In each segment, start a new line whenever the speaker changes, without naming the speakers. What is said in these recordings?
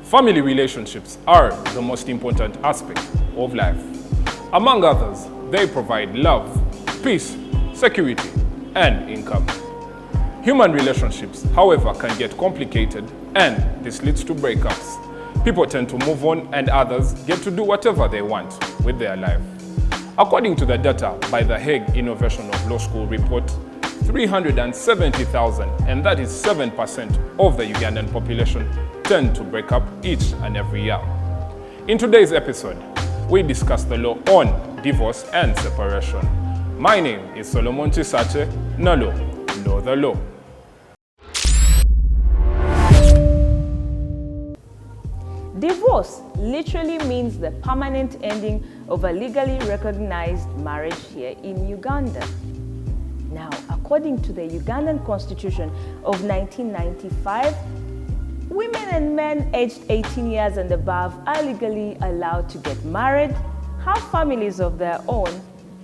Family relationships are the most important aspect of life. Among others, they provide love, peace, security, and income. Human relationships, however, can get complicated, and this leads to breakups. People tend to move on, and others get to do whatever they want with their life. According to the data by the Hague Innovation of Law School report, 370,000, and that is 7% of the Ugandan population, tend to break up each and every year. In today's episode, we discuss the law on divorce and separation. My name is Solomon Chisache. Nalo, know the law.
Divorce literally means the permanent ending of a legally recognized marriage here in Uganda. Now, according to the Ugandan Constitution of 1995, women and men aged 18 years and above are legally allowed to get married, have families of their own,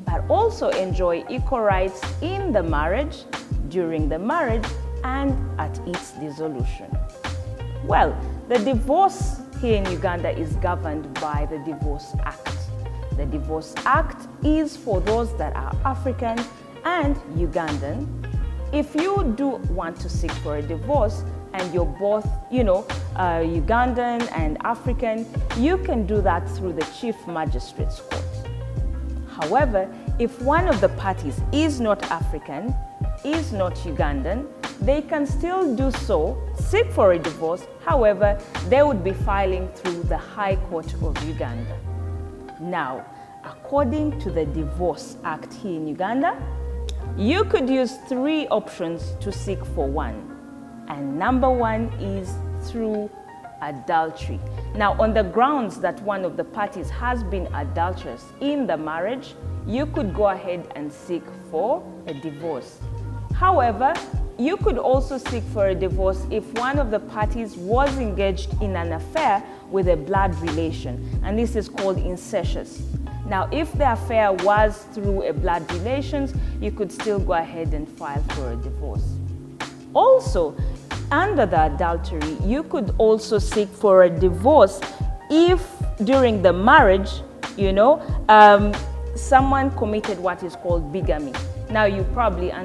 but also enjoy equal rights in the marriage, during the marriage, and at its dissolution. Well, the divorce here in Uganda is governed by the Divorce Act. The Divorce Act is for those that are African and Ugandan. If you do want to seek for a divorce and you're both, Ugandan and African, you can do that through the Chief Magistrate's Court. However, if one of the parties is not African, is not Ugandan, they can still do so, seek for a divorce. However, they would be filing through the High Court of Uganda. Now, according to the Divorce Act here in Uganda, you could use three options to seek for one. And number one is through adultery. Now, on the grounds that one of the parties has been adulterous in the marriage, you could go ahead and seek for a divorce. However, you could also seek for a divorce if one of the parties was engaged in an affair with a blood relation, and this is called incestuous. Now, if the affair was through a blood relations, you could still go ahead and file for a divorce. Also, under the adultery, you could also seek for a divorce if during the marriage, someone committed what is called bigamy. Now, you probably are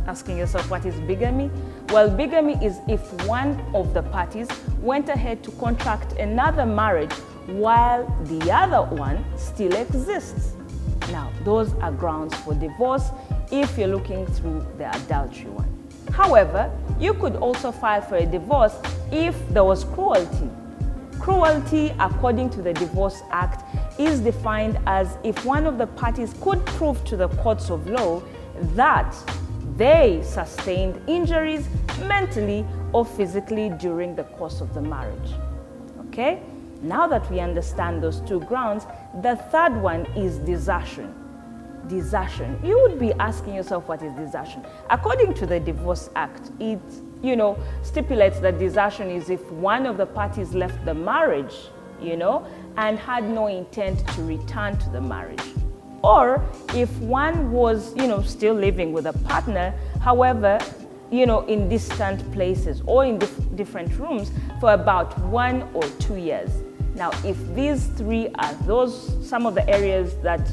asking yourself, what is bigamy? Well, bigamy is if one of the parties went ahead to contract another marriage while the other one still exists. Now, those are grounds for divorce if you're looking through the adultery one. However, you could also file for a divorce if there was cruelty. Cruelty, according to the Divorce Act, is defined as if one of the parties could prove to the courts of law that they sustained injuries mentally or physically during the course of the marriage. Okay? Now that we understand those two grounds, the third one is desertion. Desertion. You would be asking yourself, what is desertion? According to the Divorce Act, it stipulates that desertion is if one of the parties left the marriage, and had no intent to return to the marriage. Or if one was, still living with a partner, however, in distant places or in different rooms for about 1 or 2 years. Now, if these three are some of the areas that,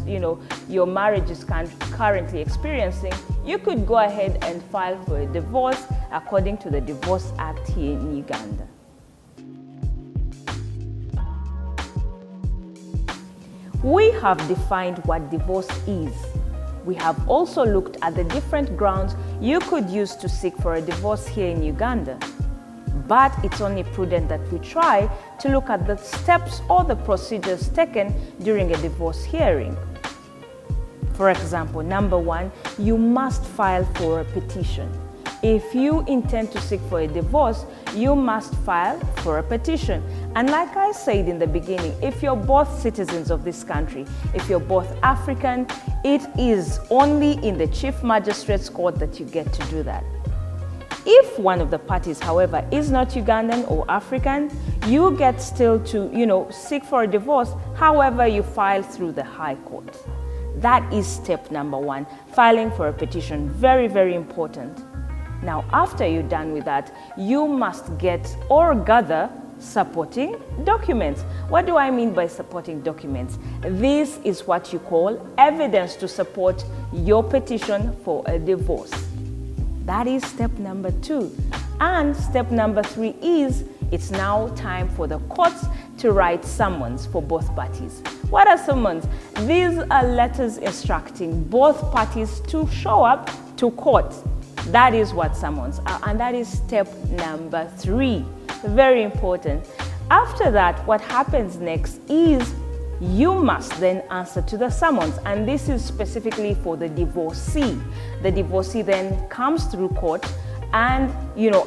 your marriage is currently experiencing, you could go ahead and file for a divorce according to the Divorce Act here in Uganda. We have defined what divorce is. We have also looked at the different grounds you could use to seek for a divorce here in Uganda. But it's only prudent that we try to look at the steps or the procedures taken during a divorce hearing. For example, number one, you must file for a petition. If you intend to seek for a divorce, you must file for a petition. And like I said in the beginning, if you're both citizens of this country, if you're both African, it is only in the Chief Magistrate's Court that you get to do that. If one of the parties, however, is not Ugandan or African, you get still to, seek for a divorce. However, you file through the High Court. That is step number one, filing for a petition. Very, very important. Now, after you're done with that, you must get or gather supporting documents. What do I mean by supporting documents? This is what you call evidence to support your petition for a divorce. That is step number 2. And step number 3 is it's now time for the courts to write summons for both parties. What are summons? These are letters instructing both parties to show up to court. That is what summons are, and that is step number 3. Very important. After that, what happens next is you must then answer to the summons, and this is specifically for the divorcee. The divorcee then comes through court and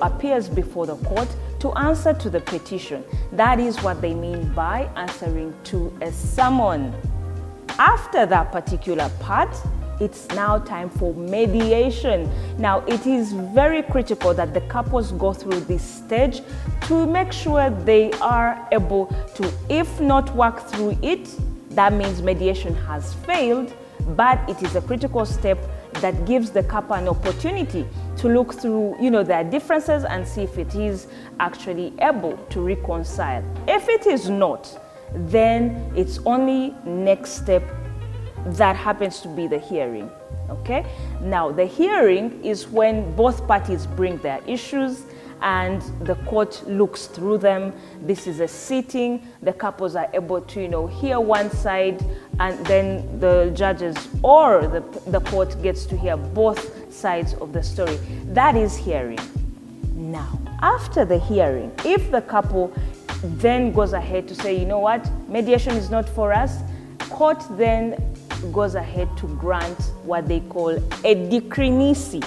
appears before the court to answer to the petition. That is what they mean by answering to a summon. After that particular part, it's now time for mediation. Now, it is very critical that the couples go through this stage to make sure they are able to, if not work through it, that means mediation has failed, but it is a critical step that gives the couple an opportunity to look through, their differences and see if it is actually able to reconcile. If it is not, then it's only next step that happens to be the hearing. Okay? Now, the hearing is when both parties bring their issues and the court looks through them. This is a sitting. The couples are able to, hear one side, and then the judges or the court gets to hear both sides of the story. That is hearing. Now, after the hearing, if the couple then goes ahead to say, mediation is not for us, court then goes ahead to grant what they call a decree nisi.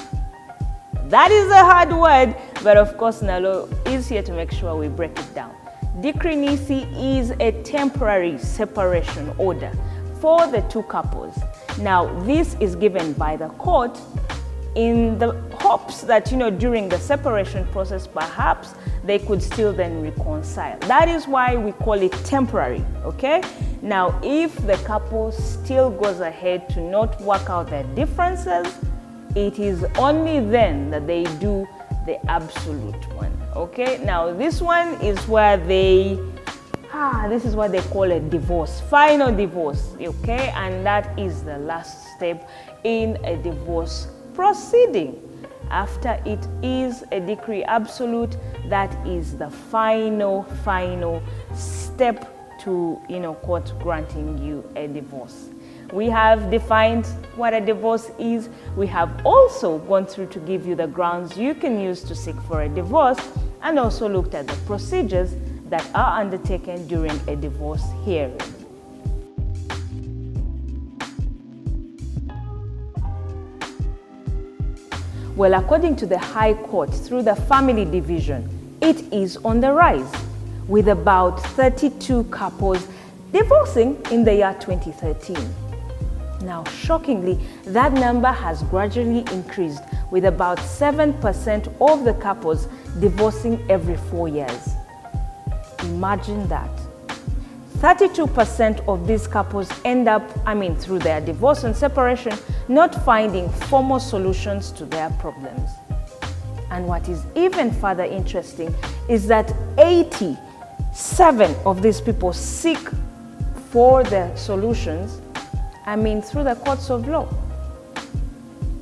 That is a hard word, but of course Nalo is here to make sure we break it down. Decree nisi is a temporary separation order for the two couples. Now, this is given by the court in the hopes that, during the separation process, perhaps they could still then reconcile. That is why we call it temporary, okay? Now, if the couple still goes ahead to not work out their differences, it is only then that they do the absolute one, okay? Now, this one is where this is what they call a divorce, final divorce, okay? And that is the last step in a divorce proceeding. After it is a decree absolute, that is the final step to court granting you a divorce. We have defined what a divorce is. We have also gone through to give you the grounds you can use to seek for a divorce, and also looked at the procedures that are undertaken during a divorce hearing. Well, according to the High Court, through the family division, it is on the rise, with about 32 couples divorcing in the year 2013. Now, shockingly, that number has gradually increased, with about 7% of the couples divorcing every 4 years. Imagine that. 32% of these couples end up, through their divorce and separation, not finding formal solutions to their problems. And what is even further interesting is that 87 of these people seek for the solutions, through the courts of law.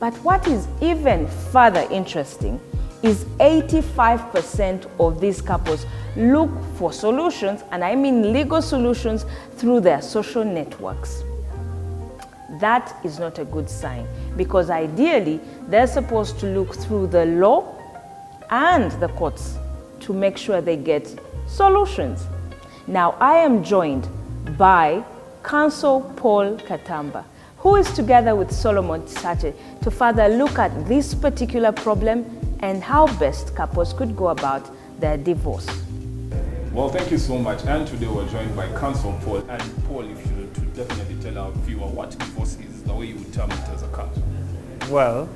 But what is even further interesting is 85% of these couples look for solutions, and legal solutions, through their social networks. That is not a good sign, because ideally they're supposed to look through the law and the courts to make sure they get solutions. Now, I am joined by Counsel Paul Katamba, who is together with Solomon Tisache to further look at this particular problem and how best couples could go about their divorce.
Well, thank you so much. And today we're joined by Counsel Paul. And Paul, if you were to definitely tell our viewer what divorce is, the way you would term it as a counsel.
Well,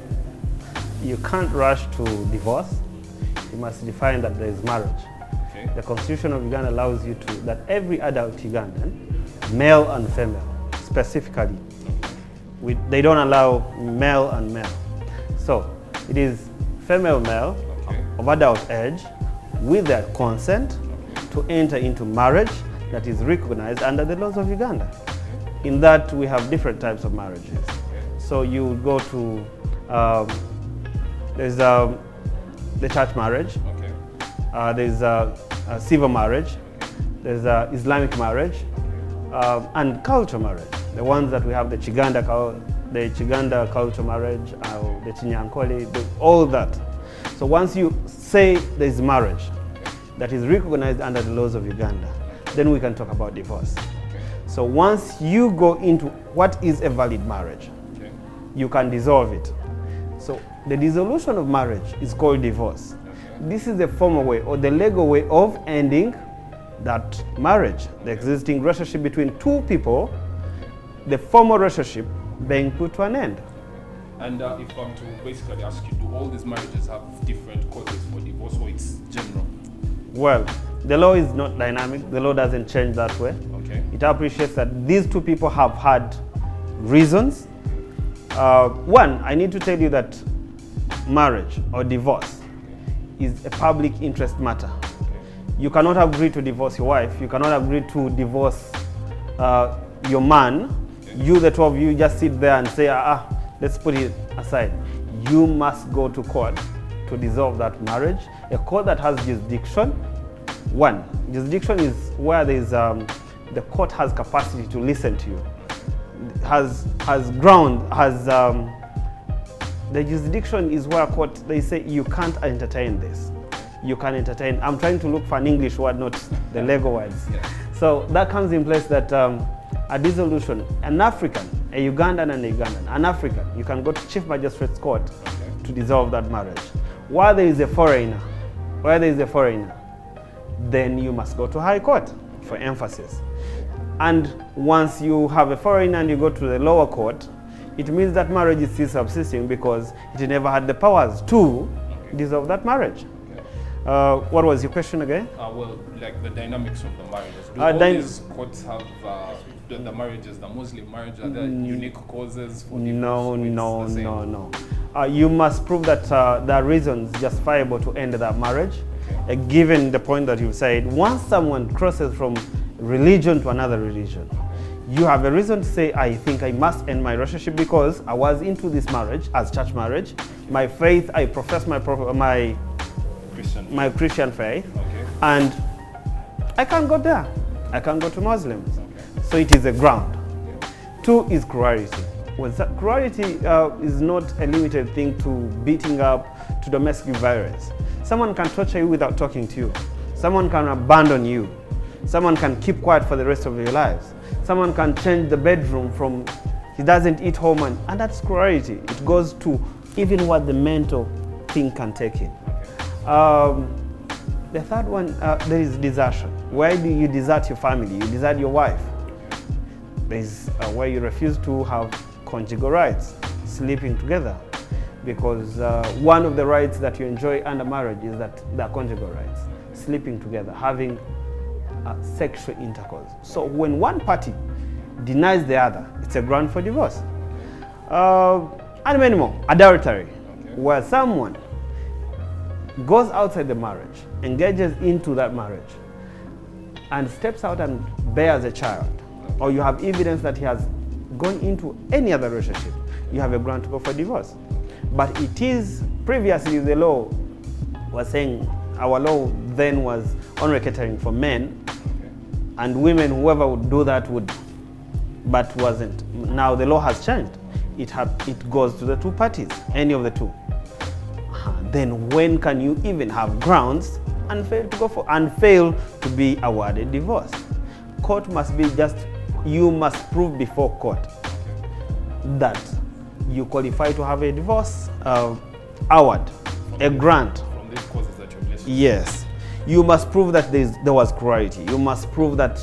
you can't rush to divorce. You must define that there is marriage.
Okay.
The Constitution of Uganda allows you to, that every adult Ugandan, male and female, specifically, they don't allow male and male. So it is female, male,
okay,
of adult age, with their consent, to enter into marriage that is recognized under the laws of Uganda. In that, we have different types of marriages. So you would go to, there's the church marriage, there's a civil marriage, there's Islamic marriage, and culture marriage. The ones that we have, the Chiganda culture marriage, the Chinyankole, all that. So once you say there's marriage that is recognized under the laws of Uganda, then we can talk about divorce. So once you go into what is a valid marriage, you can dissolve it. So the dissolution of marriage is called divorce. This is the formal way or the legal way of ending that marriage, the existing relationship between two people, the formal relationship being put to an end.
And if I'm to basically ask you, do all these marriages have different causes for divorce, or it's general?
Well, the law is not dynamic. The law doesn't change that way.
Okay.
It appreciates that these two people have had reasons. One, I need to tell you that marriage or divorce is a public interest matter. You cannot agree to divorce your wife. You cannot agree to divorce your man. You, the two of you, just sit there and say, let's put it aside. You must go to court to dissolve that marriage. A court that has jurisdiction. One, jurisdiction is where there is the court has capacity to listen to you. The jurisdiction is where court, they say you can't entertain this. You can entertain. I'm trying to look for an English word, not the legal words. So that comes in place that a dissolution, an African, a Ugandan and a Ugandan, an African, you can go to Chief Magistrate's Court to dissolve that marriage. While there is a foreigner, then you must go to High Court for emphasis. And once you have a foreigner and you go to the lower court, it means that marriage is still subsisting because it never had the powers to dissolve that marriage. What was your question again?
Well, like the dynamics of the marriages. Do all these courts have the marriages, the Muslim marriage, are there unique causes for divorce?
No. You must prove that there are reasons justifiable to end that marriage. Given the point that you've said, once someone crosses from religion to another religion, you have a reason to say, I think I must end my relationship because I was into this marriage as church marriage. My faith, I profess my Christian faith, and I can't go there. I can't go to Muslims. So it is a ground. Two is cruelty. Cruelty is not a limited thing to beating up, to domestic violence. Someone can torture you without talking to you. Someone can abandon you. Someone can keep quiet for the rest of your lives. Someone can change the bedroom from he doesn't eat home, and that's cruelty. It goes to even what the mental thing can take in. The third one, there is desertion. Why do you desert your family? You desert your wife. There is where you refuse to have conjugal rights, sleeping together, because one of the rights that you enjoy under marriage is that they are conjugal rights, sleeping together, having sexual intercourse. So when one party denies the other, it's a ground for divorce. And many more. Adultery, where someone goes outside the marriage, engages into that marriage, and steps out and bears a child, or you have evidence that he has gone into any other relationship, you have a ground to go for divorce. But it is, previously the law was saying, our law then was only catering for men, and women, whoever would do that would, but wasn't. Now the law has changed. It goes to the two parties, any of the two. Then when can you even have grounds and fail to be awarded divorce? Court must be you must prove before court that you qualify to have a divorce award, a grant.
From these causes that you've listed?
Yes. You must prove that there was cruelty. You must prove that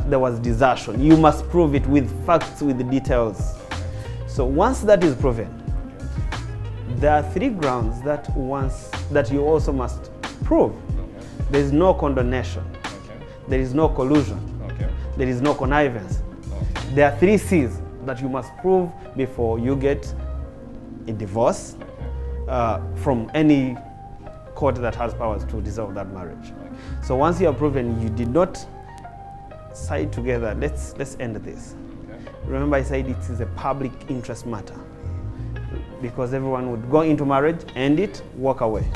there was desertion. You must prove it with facts, with details. So once that is proven, there are three grounds that you also must prove. There is no condonation. There is no collusion. There is no connivance. There are 3 C's that you must prove before you get a divorce from any court that has powers to dissolve that marriage. So once you have proven you did not side together, let's end this.
Okay.
Remember, I said it is a public interest matter, because everyone would go into marriage, end it, walk away,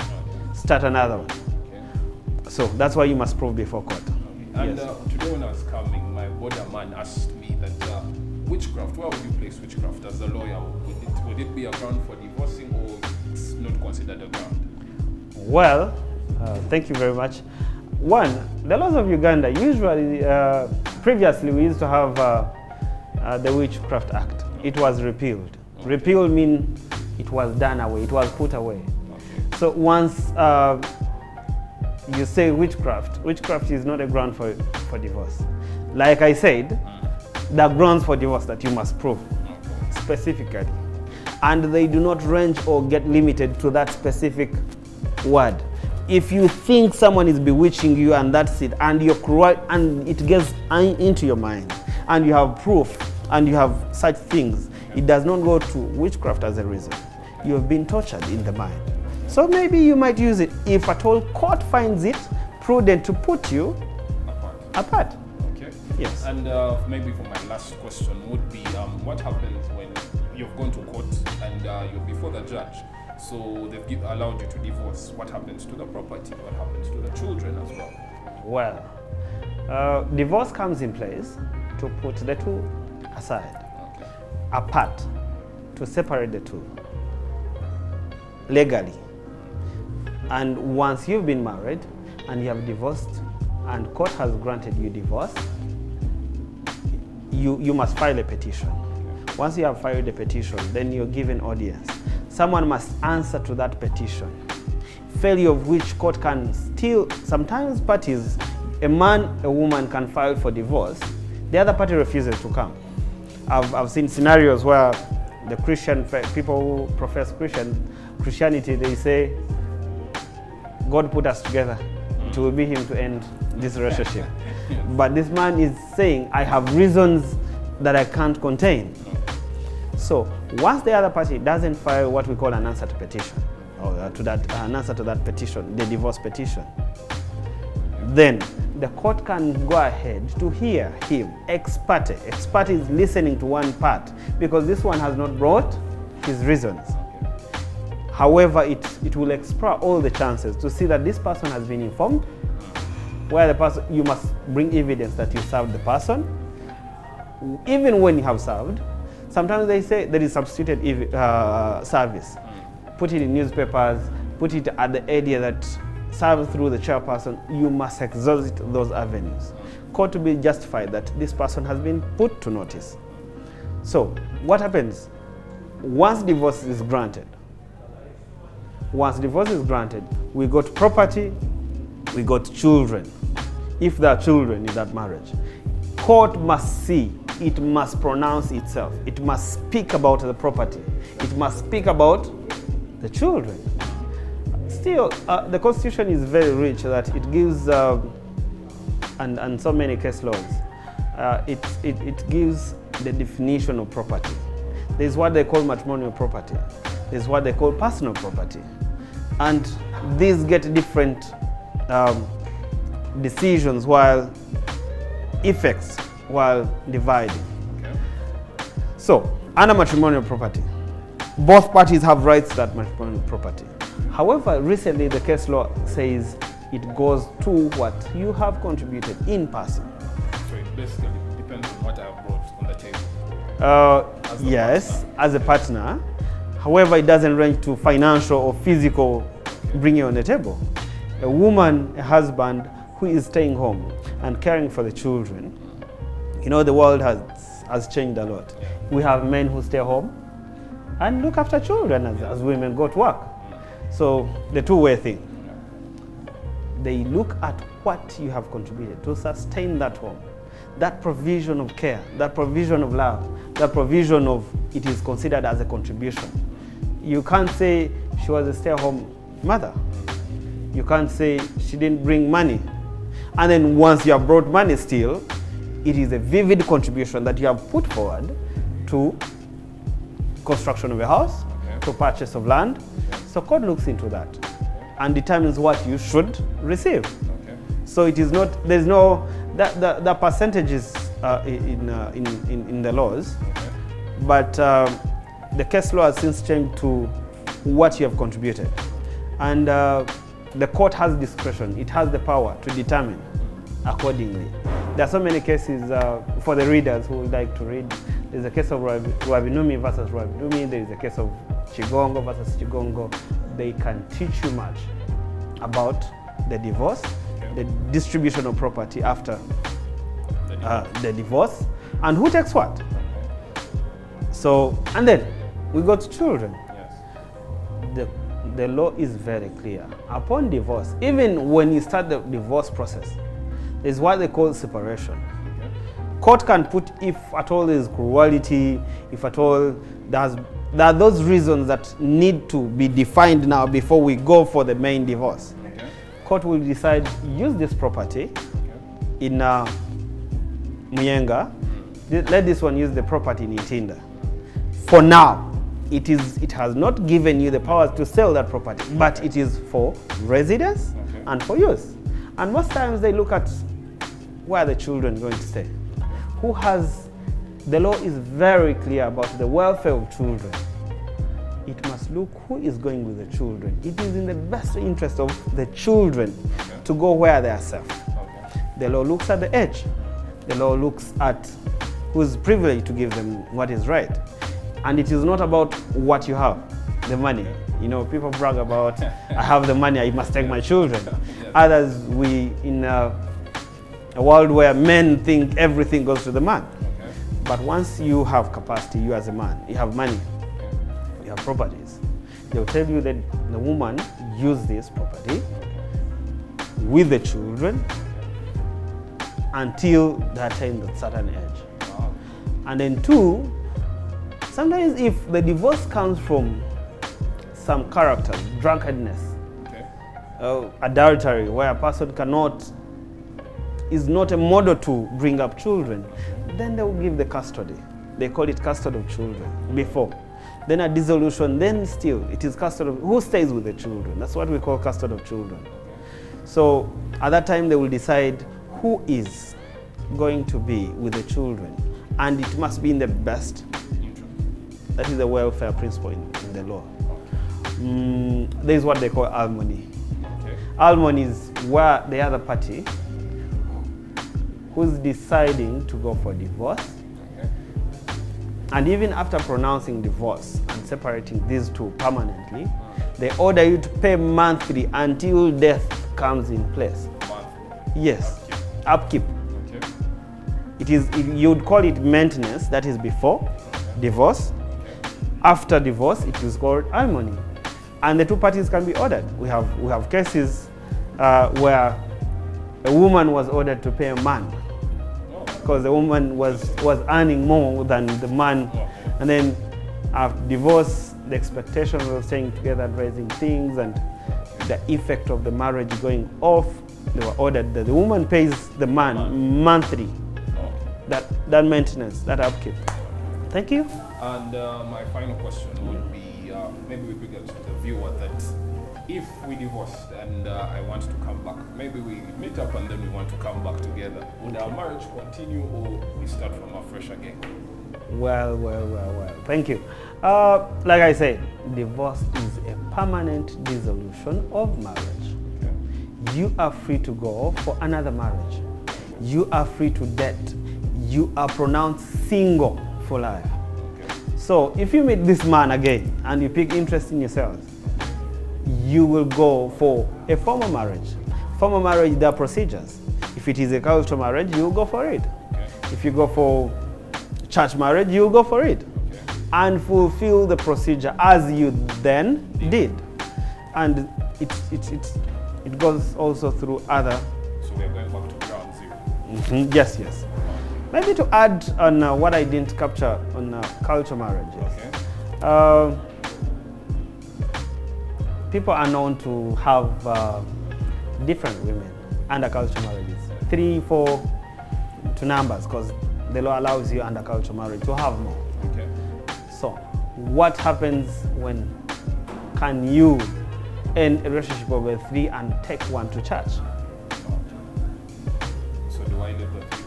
start another one.
Okay.
So that's why you must prove before court.
Okay. And today when I was coming, my border man asked me that witchcraft, where would you place witchcraft as a lawyer? Would it be a ground for divorcing, or it's not considered a ground?
Well, thank you very much. One, the laws of Uganda, usually, previously we used to have the Witchcraft Act. It was repealed. Okay. Repeal means it was done away, it was put away.
Okay.
So once you say witchcraft is not a ground for divorce. Like I said, there are grounds for divorce that you must prove specifically. And they do not range or get limited to that specific word. If you think someone is bewitching you and that's it, and and it gets into your mind, and you have proof, and you have such things, it does not go to witchcraft as a reason. You have been tortured in the mind. So maybe you might use it if at all court finds it prudent to put you apart.
Okay.
Yes.
And maybe for my last question would be, what happens when you've gone to court and you're before the judge? So they've allowed you to divorce. What happens to the property? What happens to the children as well?
Well, divorce comes in place to put the two aside,
Okay.
apart, to separate the two legally. And once you've been married and you have divorced and court has granted you divorce, you must file a petition. Okay. Once you have filed a petition, then you're given audience. Someone must answer to that petition, failure of which court can still, sometimes parties, a man, a woman can file for divorce, the other party refuses to come. I've seen scenarios where the Christian people who profess Christianity, they say, God put us together. It will be him to end this relationship. But this man is saying, I have reasons that I can't contain. So once the other party doesn't file what we call an answer to petition, or an answer to that petition, the divorce petition, then the court can go ahead to hear him ex parte. Ex parte is listening to one part because this one has not brought his reasons. However, it will explore all the chances to see that this person has been informed, where the person, you must bring evidence that you served the person. Even when you have served, sometimes they say there is substituted service. Put it in newspapers, put it at the area that serves through the chairperson. You must exhaust those avenues. Court to be justified that this person has been put to notice. So what happens? Once divorce is granted, we got property, we got children. If there are children in that marriage, court must see, it must pronounce itself. It must speak about the property. It must speak about the children. Still, the Constitution is very rich that it gives, and so many case laws, it gives the definition of property. There's what they call matrimonial property. There's what they call personal property. And these get different decisions while effects while dividing.
Okay.
So, under matrimonial property, both parties have rights to that matrimonial property. However, recently the case law says it goes to what you have contributed in person.
So it basically depends on what I have brought on the table.
Yes, as a partner. However, it doesn't range to financial or physical bringing on the table. A woman, a husband who is staying home and caring for the children, you know, the world has changed a lot. We have men who stay home and look after children as women go to work. So the two-way thing. They look at what you have contributed to sustain that home, that provision of care, that provision of love, that provision of it is considered as a contribution. You can't say she was a stay-at-home mother. You can't say she didn't bring money. And then once you have brought money still, it is a vivid contribution that you have put forward to construction of a house, to purchase of land. So court looks into that and determines what you should receive. So it is not, there's no, the percentages in the laws,
Okay.
but the case law has since changed to what you have contributed. And the court has discretion. It has the power to determine accordingly. There are so many cases for the readers who would like to read. There's a case of Rwabinumi versus Rwabinumi. There is a case of Chigongo versus Chigongo. They can teach you much about the divorce, the distribution of property after the divorce, and who takes what. So, and then we go to children.
Yes.
The law is very clear. Upon divorce, even when you start the divorce process, there's what they call separation.
Okay.
Court can put, if at all there's cruelty, if at all there are those reasons that need to be defined now before we go for the main divorce.
Okay.
Court will decide, use this property in Muyenga, let this one use the property in Itinda. For now, it has not given you the powers to sell that property, but it is for residence and for use. And most times they look at where the children are going to stay. Who has, the law is very clear about the welfare of children. It must look who is going with the children. It is in the best interest of the children to go where they are safe. The law looks at the age. The law looks at who's privileged to give them what is right. And it is not about what you have, the money. You know, people brag about, I have the money, I must take my children. Others, we, in a world where men think everything goes to the man. But once you have capacity, you as a man, you have money, you have properties, they'll tell you that the woman used this property with the children until they attain a certain age. And then two, sometimes if the divorce comes from some characters, drunkenness, adultery, where a person is not a model to bring up children, then they will give the custody. They call it custody of children before. Then a dissolution, then still it is custody of, who stays with the children? That's what we call custody of children. So at that time they will decide who is going to be with the children, and it must be in the best. That is the welfare principle in the law. There is what they call alimony. Alimony is where the other party who's deciding to go for divorce, and even after pronouncing divorce and separating these two permanently, they order you to pay monthly until death comes in place. Yes, upkeep. It is, you would call it maintenance, that is before divorce. After divorce, it is called alimony. And the two parties can be ordered. We have cases where a woman was ordered to pay a man because the woman was earning more than the man. And then after divorce, the expectation of staying together and raising things and the effect of the marriage going off, they were ordered that the woman pays the man monthly. That maintenance, that upkeep. Thank you.
And my final question would be, maybe we bring it to the viewer that if we divorced and I want to come back, maybe we meet up and then we want to come back together, would our marriage continue or we start from afresh again?
Well. Thank you. Like I said, divorce is a permanent dissolution of marriage. You are free to go for another marriage. You are free to date. You are pronounced single for life. So if you meet this man again and you pick interest in yourselves, you will go for a formal marriage. Formal marriage, there are procedures. If it is a cultural marriage, you will go for it. If you go for church marriage, you will go for it. And fulfill the procedure as you then did. And it goes also through other.
So we are going back to ground zero.
Yes. Maybe to add on what I didn't capture on cultural marriages. People are known to have different women under cultural marriages. 3, 4 to numbers, because the law allows you under cultural marriage to have more. So what happens when can you end a relationship over 3 and take one to church?
divided the three.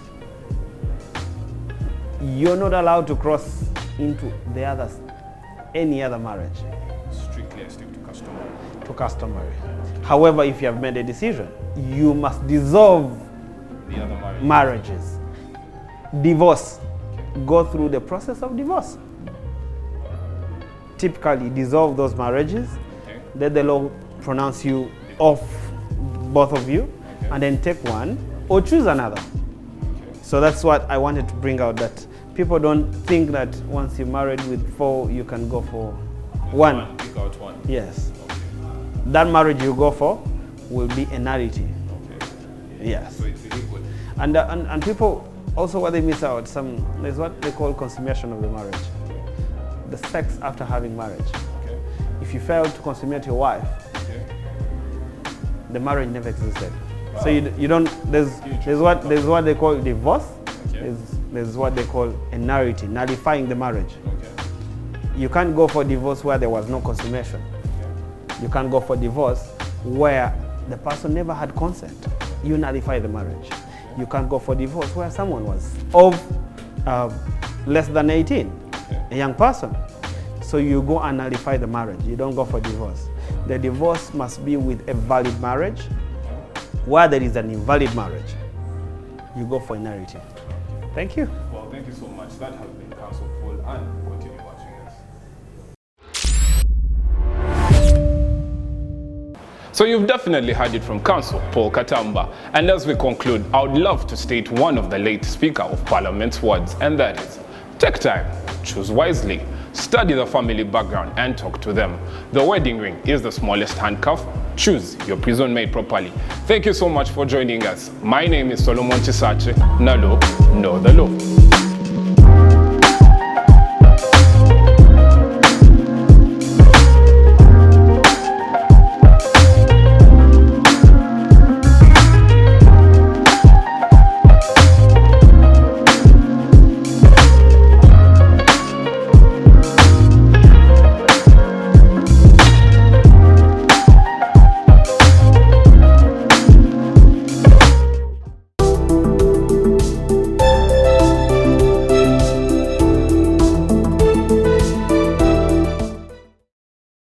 You're not allowed to cross into any other marriage.
Strictly I stick to customary.
To customary. However, if you have made a decision, you must dissolve
The other marriage.
marriages. Divorce. Go through the process of divorce. Typically dissolve those marriages.
Okay.
Let the law pronounce you off, both of you,
Okay.
and then take one or choose another.
Okay.
So that's what I wanted to bring out, that people don't think that once you're married with 4, you can go for one.
Pick out one.
Yes.
Okay.
That marriage you go for will be a nullity.
Okay.
Yes.
So it's illegal.
And people, also what they miss out, there's what they call consummation of the marriage. The sex after having marriage.
Okay.
If you fail to consummate your wife,
Okay.
the marriage never existed.
Wow.
So you don't, there's what they call divorce,
Okay.
there's what they call a nullity, nullifying the marriage.
Okay.
You can't go for divorce where there was no consummation.
Okay.
You can't go for divorce where the person never had consent. You nullify the marriage. You can't go for divorce where someone was of less than 18,
Okay.
a young person. So you go and nullify the marriage. You don't go for divorce. The divorce must be with a valid marriage. Where there is an invalid marriage, you go for a nullity. Thank you.
Well, thank you so much. That has been Counsel Paul, and continue watching us. So you've definitely heard it from Counsel Paul Katamba. And as we conclude, I would love to state one of the late Speaker of Parliament's words, and that is, take time, choose wisely, study the family background and talk to them. The wedding ring is the smallest handcuff. Choose your prison mate properly. Thank you so much for joining us. My name is Solomon Chisache. Nalo, know the law.